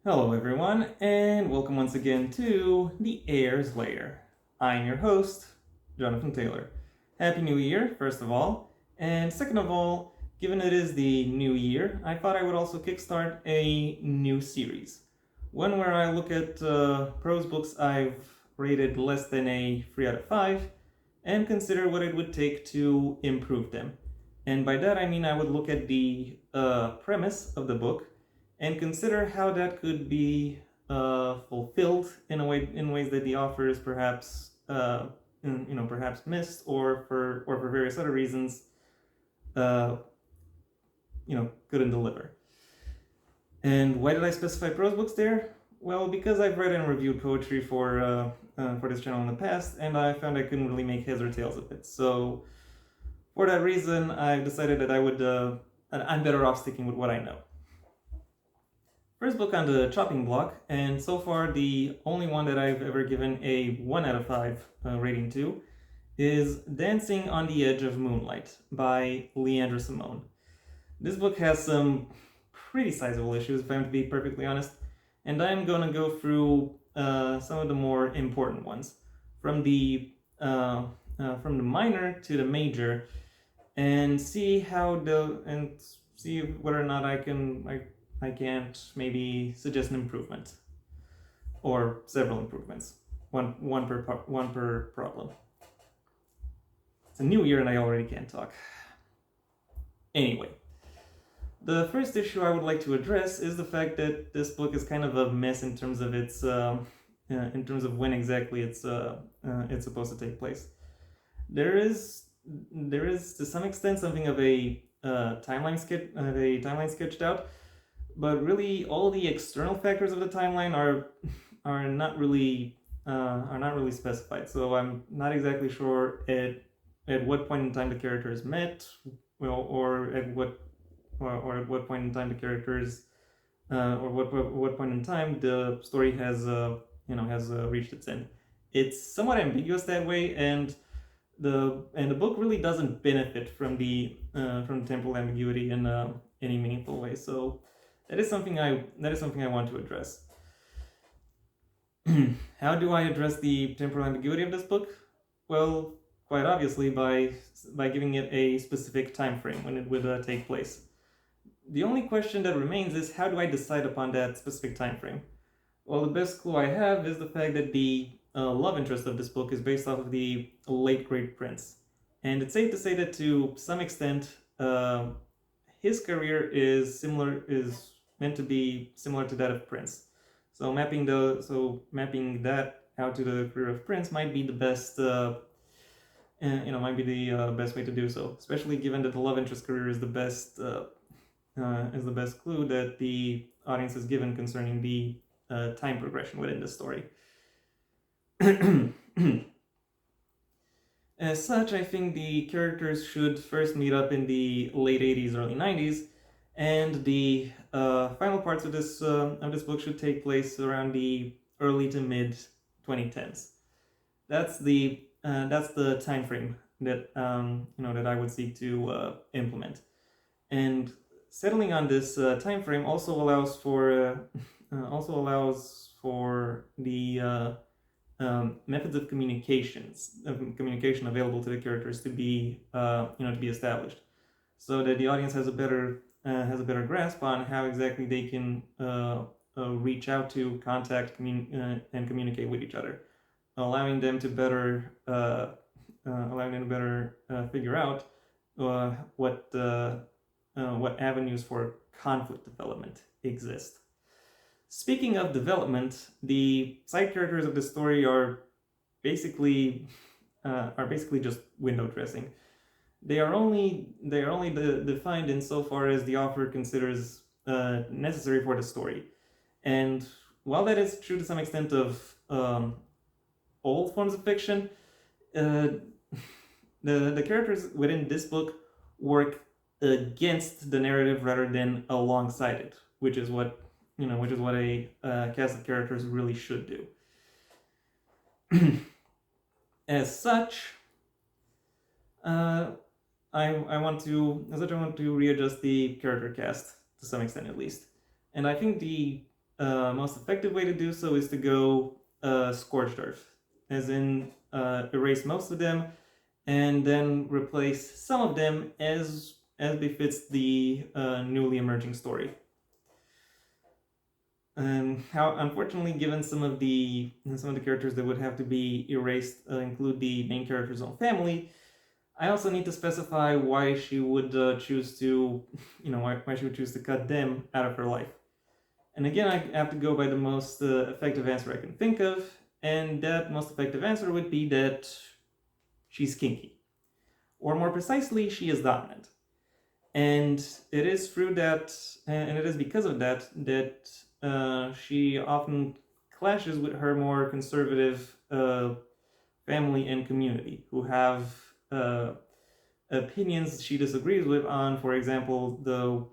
Hello, everyone, and welcome once again to the Heir's Lair. I'm your host, Jonathan Taylor. Happy New Year, first of all, and second of all, given it is the new year, I thought I would also kickstart a new series. One where I look at prose books I've rated less than a 3 out of 5 and consider what it would take to improve them. And by that I mean I would look at the premise of the book and consider how that could be fulfilled in ways that the author is perhaps perhaps missed or for various other reasons uh, couldn't deliver. And why did I specify prose books there? Well, because I've read and reviewed poetry for this channel in the past, and I found I couldn't really make heads or tails of it. So for that reason, I've decided that I'm better off sticking with what I know. First book on the chopping block, and so far the only one that I've ever given a 1 out of 5 rating to, is Dancing on the Edge of Moonlight by Leandra Simone. This book has some pretty sizable issues, if I'm to be perfectly honest, and I'm going to go through some of the more important ones, from the minor to the major, and see whether or not I can't maybe suggest an improvement or several improvements, one per problem. It's a new year and I already can't talk. Anyway, the first issue I would like to address is the fact that this book is kind of a mess in terms of in terms of when exactly it's supposed to take place. There is to some extent something of a timeline sketched out, but really all the external factors of the timeline are not really specified. So I'm not exactly sure at what point in time the characters met, or at what point in time the characters or what point in time the story has reached its end. It's somewhat ambiguous that way, and the book really doesn't benefit from the temporal ambiguity in any meaningful way. So that is something I want to address. How do I address the temporal ambiguity of this book? Well, quite obviously by giving it a specific time frame when it would take place. The only question that remains is, how do I decide upon that specific time frame? Well, the best clue I have is the fact that the love interest of this book is based off of the late great Prince, and it's safe to say that to some extent his career is meant to be similar to that of Prince. So mapping that out to the career of Prince might be the best best way to do so, especially given that the love interest career is the best clue that the audience is given concerning the time progression within the story. As such, I think the characters should first meet up in the late 80s, early 90s, and the final parts of this book should take place around the early to mid 2010s. That's the time frame that that I would seek to implement, and settling on this time frame also allows for the methods of communication available to the characters to be established, so that the audience has a better grasp on how exactly they can reach out to contact and communicate with each other, allowing them to better figure out what avenues for conflict development exist. Speaking of development, the side characters of the story are basically just window dressing. They are only defined insofar as the author considers necessary for the story. And while that is true to some extent of old forms of fiction, the characters within this book work against the narrative rather than alongside it, which is what a cast of characters really should do. As such, I want to readjust the character cast to some extent, at least, and I think the most effective way to do so is to go scorched earth, as in erase most of them and then replace some of them as befits the newly emerging story. And how, unfortunately, given some of the characters that would have to be erased include the main character's own family, I also need to specify why she would choose to, why she would choose to cut them out of her life. And again, I have to go by the most effective answer I can think of, and that most effective answer would be that she's kinky. Or more precisely, she is dominant. And it is through that, and it is because of that, that she often clashes with her more conservative family and community, who have opinions she disagrees with on, for example, the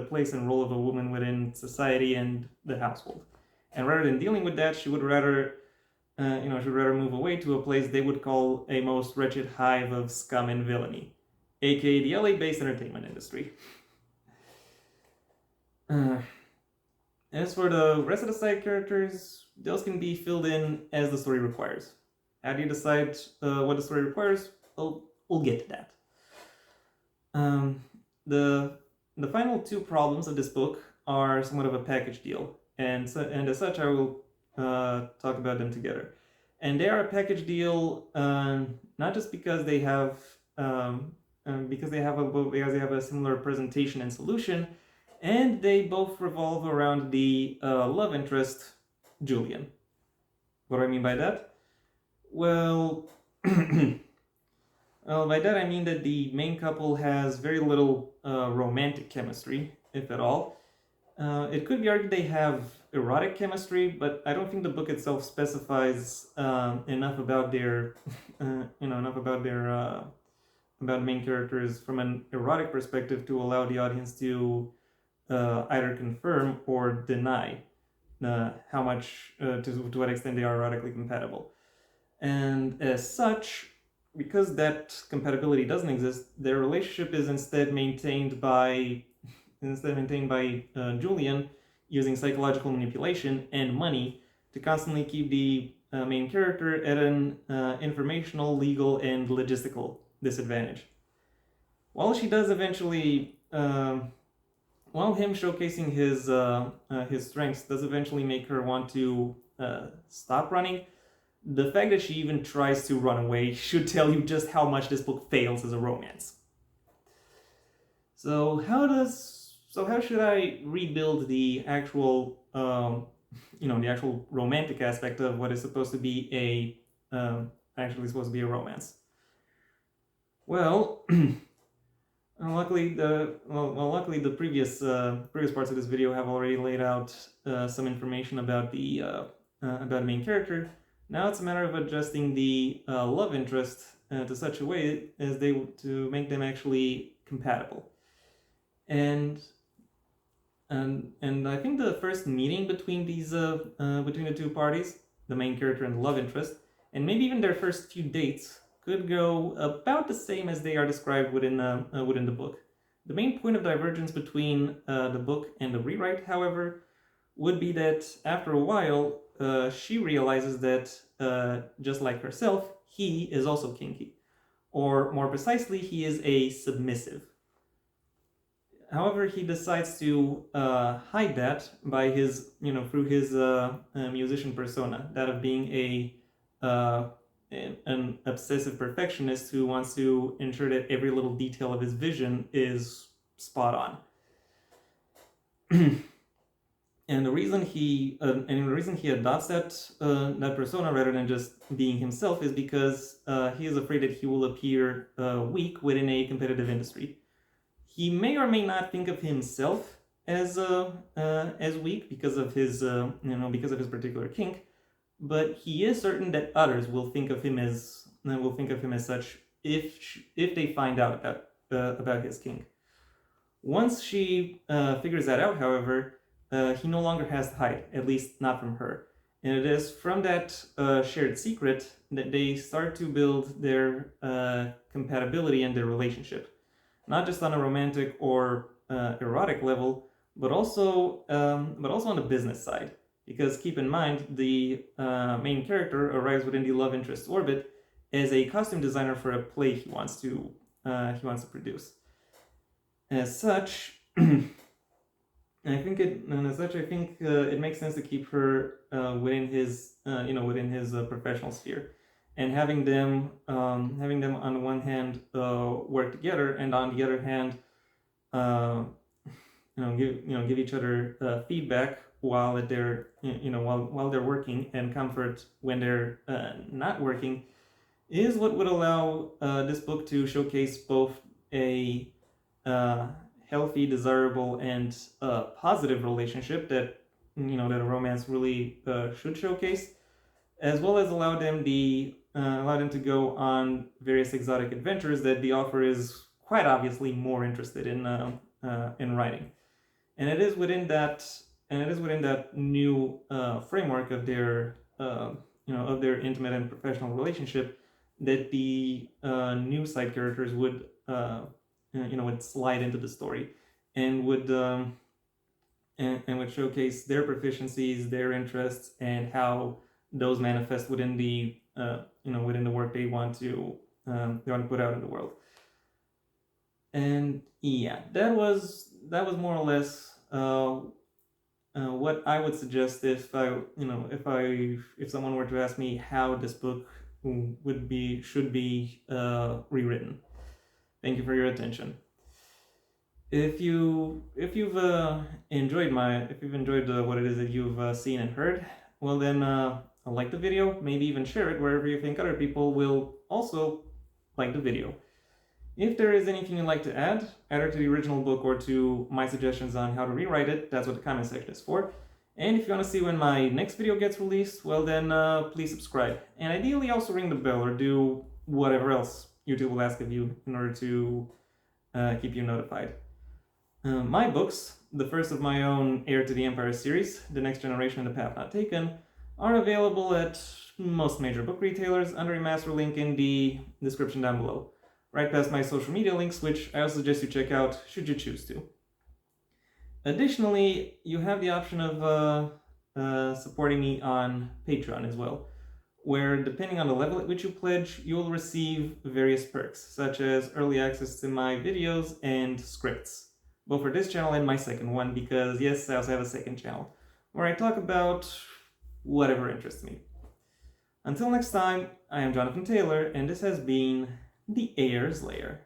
place and role of a woman within society and the household. And rather than dealing with that, she would rather move away to a place they would call a most wretched hive of scum and villainy, aka the LA-based entertainment industry. As for the rest of the side characters, those can be filled in as the story requires. How do you decide what the story requires? Well, we'll get to that. The final two problems of this book are somewhat of a package deal, and as such, I will talk about them together. And they are a package deal, not just because they have a similar presentation and solution, and they both revolve around the love interest, Julian. What do I mean by that? Well, well, by that I mean that the main couple has very little romantic chemistry, if at all. It could be argued they have erotic chemistry, but I don't think the book itself specifies enough about their, about main characters from an erotic perspective to allow the audience to either confirm or deny how much, to what extent they are erotically compatible. And as such, because that compatibility doesn't exist, their relationship is instead maintained by Julian using psychological manipulation and money to constantly keep the main character at an informational, legal, and logistical disadvantage. While she does eventually, while him showcasing his strengths does eventually make her want to stop running, the fact that she even tries to run away should tell you just how much this book fails as a romance. So how should I rebuild the actual, the actual romantic aspect of what is supposed to be a romance? Well, luckily the previous parts of this video have already laid out some information about the main character. Now it's a matter of adjusting the love interest to such a way as to make them actually compatible. And I think the first meeting between between the two parties, the main character and the love interest, and maybe even their first few dates, could go about the same as they are described within the book. The main point of divergence between the book and the rewrite, however, would be that after a while, she realizes that just like herself, he is also kinky, or more precisely, he is a submissive. However, he decides to hide that by through his musician persona, that of being an obsessive perfectionist who wants to ensure that every little detail of his vision is spot on. And the reason he adopts that persona rather than just being himself is because he is afraid that he will appear weak within a competitive industry. He may or may not think of himself as weak because of his particular kink, but he is certain that others will think of him as such if they find out about his kink. Once she figures that out, however, he no longer has to hide, at least not from her. And it is from that shared secret that they start to build their compatibility and their relationship. Not just on a romantic or erotic level, but also on the business side. Because keep in mind, the main character arrives within the love interest orbit as a costume designer for a play he wants to produce. As such, I think it makes sense to keep her within his professional sphere, and having them on the one hand work together, and on the other hand, give each other feedback while they're while they're working, and comfort when they're not working, is what would allow this book to showcase both a healthy, desirable, and positive relationship that that a romance really should showcase, as well as allow them to go on various exotic adventures that the author is quite obviously more interested in writing. And it is within that new framework of their of their intimate and professional relationship that the new side characters would slide into the story, and would showcase their proficiencies, their interests, and how those manifest within the within the work they want to put out in the world. And yeah, that was more or less what I would suggest if someone were to ask me how this book should be rewritten. Thank you for your attention. If you've enjoyed what it is that you've seen and heard, well then like the video, maybe even share it wherever you think other people will also like the video. If there is anything you'd like to add, either to the original book or to my suggestions on how to rewrite it, that's what the comment section is for. And if you want to see when my next video gets released, well then please subscribe. And ideally also ring the bell or do whatever else YouTube will ask of you in order to keep you notified. My books, the first of my own Heir to the Empire series, The Next Generation and The Path Not Taken, are available at most major book retailers under a master link in the description down below, right past my social media links, which I also suggest you check out should you choose to. Additionally, you have the option of supporting me on Patreon as well, where depending on the level at which you pledge, you will receive various perks, such as early access to my videos and scripts, both for this channel and my second one, because yes, I also have a second channel, where I talk about whatever interests me. Until next time, I am Jonathan Taylor, and this has been The Heir's Lair.